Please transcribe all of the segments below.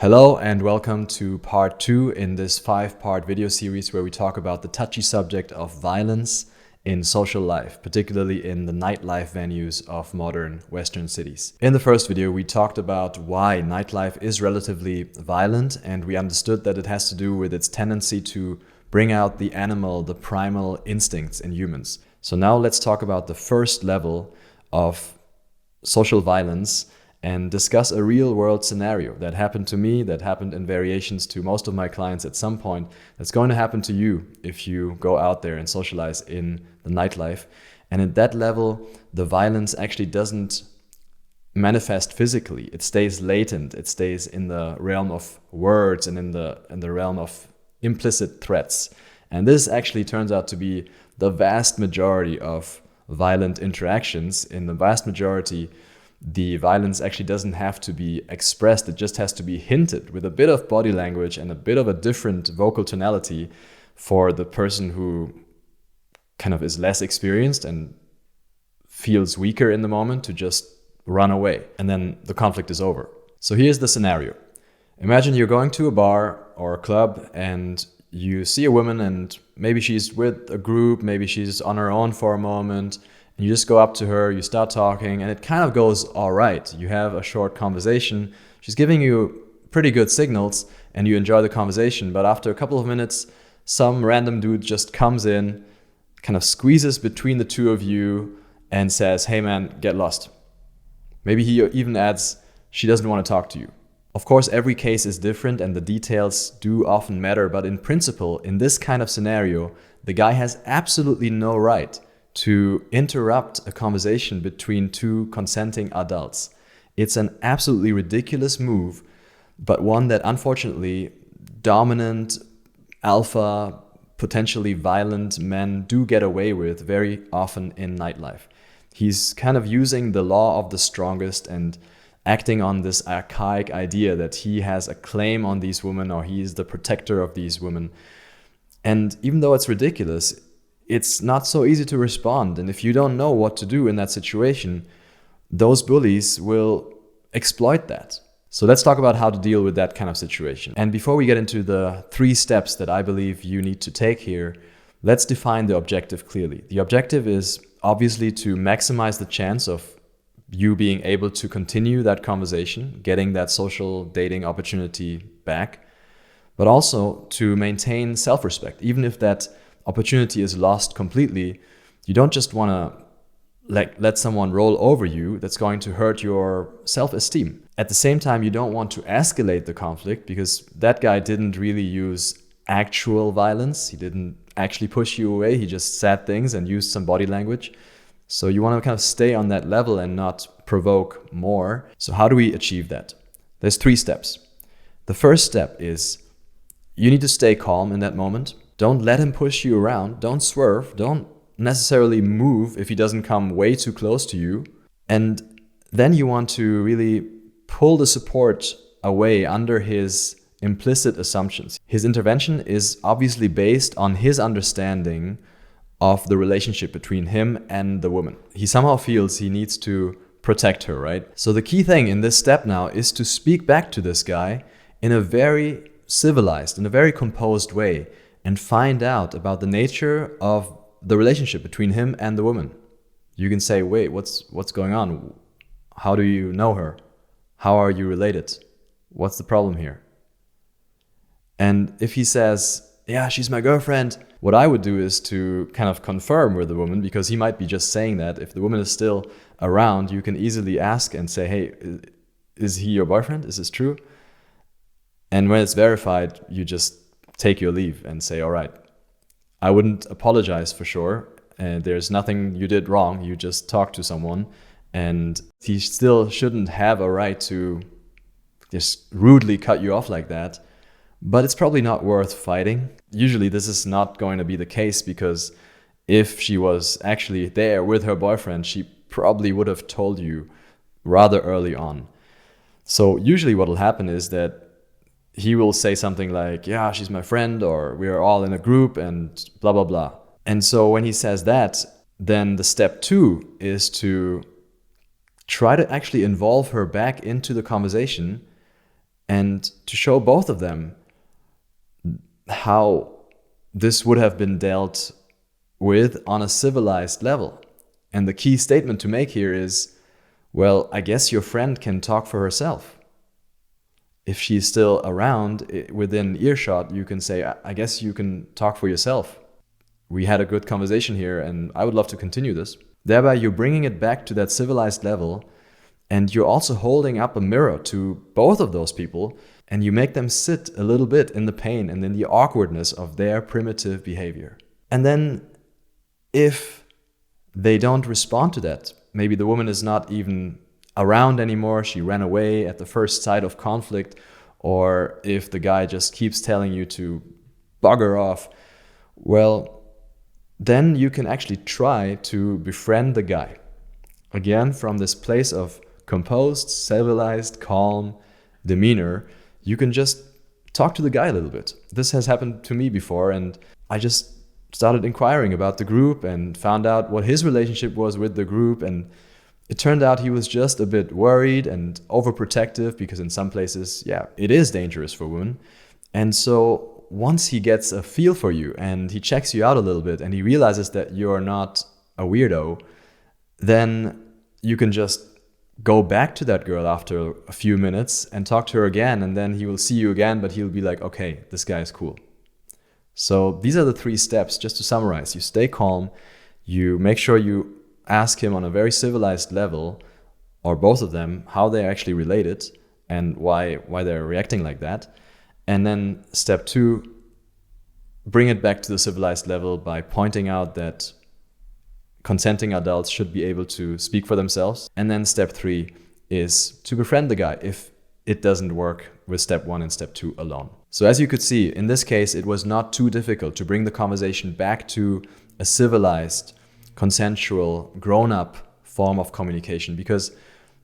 Hello and welcome to part 2 in this 5-part video series where we talk about the touchy subject of violence in social life, particularly in the nightlife venues of modern Western cities. In the first video, we talked about why nightlife is relatively violent, and we understood that it has to do with its tendency to bring out the animal, the primal instincts in humans. So now let's talk about the first level of social violence and discuss a real-world scenario that happened to me, that happened in variations to most of my clients at some point, that's going to happen to you if you go out there and socialize in the nightlife. And at that level, the violence actually doesn't manifest physically. It stays latent. It stays in the realm of words and in the realm of implicit threats. And this actually turns out to be the vast majority of violent interactions. In the vast majority, the violence actually doesn't have to be expressed. It just has to be hinted with a bit of body language and a bit of a different vocal tonality for the person who kind of is less experienced and feels weaker in the moment to just run away. And then the conflict is over. So here's the scenario. Imagine you're going to a bar or a club and you see a woman, and maybe she's with a group, maybe she's on her own for a moment. And you just go up to her, you start talking, and it kind of goes all right. You have a short conversation. She's giving you pretty good signals, and you enjoy the conversation. But after a couple of minutes, some random dude just comes in, kind of squeezes between the two of you, and says, "Hey man, get lost." Maybe he even adds, "She doesn't want to talk to you." Of course, every case is different, and the details do often matter. But in principle, in this kind of scenario, the guy has absolutely no right to interrupt a conversation between two consenting adults. It's an absolutely ridiculous move, but one that unfortunately dominant, alpha, potentially violent men do get away with very often in nightlife. He's kind of using the law of the strongest and acting on this archaic idea that he has a claim on these women, or he is the protector of these women. And even though it's ridiculous, it's not so easy to respond. And if you don't know what to do in that situation, those bullies will exploit that. So let's talk about how to deal with that kind of situation. And before we get into the 3 steps that I believe you need to take here, let's define the objective clearly. The objective is obviously to maximize the chance of you being able to continue that conversation, getting that social dating opportunity back, but also to maintain self-respect. Even if that opportunity is lost completely, you don't just want to let someone roll over you. That's going to hurt your self-esteem. At the same time, you don't want to escalate the conflict, because that guy didn't really use actual violence. He didn't actually push you away. He just said things and used some body language. So you want to kind of stay on that level and not provoke more. So how do we achieve that? There's 3 steps. The first step is you need to stay calm in that moment. Don't let him push you around. Don't swerve. Don't necessarily move if he doesn't come way too close to you. And then you want to really pull the support away under his implicit assumptions. His intervention is obviously based on his understanding of the relationship between him and the woman. He somehow feels he needs to protect her, right? So the key thing in this step now is to speak back to this guy in a very civilized, in a very composed way, and find out about the nature of the relationship between him and the woman. You can say, "Wait, what's going on? How do you know her? How are you related? What's the problem here?" And if he says, "Yeah, she's my girlfriend," what I would do is to kind of confirm with the woman, because he might be just saying that. If the woman is still around, you can easily ask and say, "Hey, is he your boyfriend? Is this true?" And when it's verified, you just take your leave and say, "All right, I wouldn't apologize for sure. There's nothing you did wrong. You just talked to someone, and he still shouldn't have a right to just rudely cut you off like that. But it's probably not worth fighting." Usually this is not going to be the case, because if she was actually there with her boyfriend, she probably would have told you rather early on. So usually what will happen is that he will say something like, "Yeah, she's my friend," or "We are all in a group," and blah, blah, blah. And so when he says that, then the step 2 is to try to actually involve her back into the conversation and to show both of them how this would have been dealt with on a civilized level. And the key statement to make here is, well, I guess your friend can talk for herself. If she's still around within earshot, you can say, I guess you can talk for yourself. We had a good conversation here and I would love to continue this. Thereby, you're bringing it back to that civilized level, and you're also holding up a mirror to both of those people, and you make them sit a little bit in the pain and in the awkwardness of their primitive behavior. And then if they don't respond to that, maybe the woman is not even around anymore, she ran away at the first sight of conflict, or if the guy just keeps telling you to bugger off, well, then you can actually try to befriend the guy. Again, from this place of composed, civilized, calm demeanor, you can just talk to the guy a little bit. This has happened to me before, and I just started inquiring about the group and found out what his relationship was with the group, and it turned out he was just a bit worried and overprotective, because in some places, yeah, it is dangerous for women. And so once he gets a feel for you and he checks you out a little bit and he realizes that you're not a weirdo, then you can just go back to that girl after a few minutes and talk to her again, and then he will see you again, but he'll be like, okay, this guy is cool. So these are the 3 steps, just to summarize. You stay calm, you make sure you ask him on a very civilized level, or both of them, how they're actually related and why they're reacting like that. And then step 2, bring it back to the civilized level by pointing out that consenting adults should be able to speak for themselves. And then step 3 is to befriend the guy if it doesn't work with step 1 and step 2 alone. So as you could see, in this case, it was not too difficult to bring the conversation back to a civilized, consensual, grown-up form of communication, because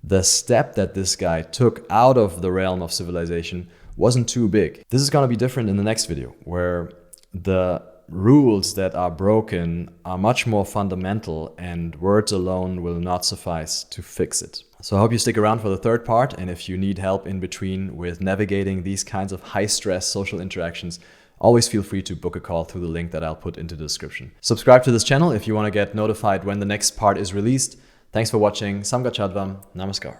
the step that this guy took out of the realm of civilization wasn't too big. This is going to be different in the next video, where the rules that are broken are much more fundamental and words alone will not suffice to fix it. So I hope you stick around for the 3rd part, and if you need help in between with navigating these kinds of high-stress social interactions, always feel free to book a call through the link that I'll put into the description. Subscribe to this channel if you want to get notified when the next part is released. Thanks for watching. Samgachadvam. Namaskar.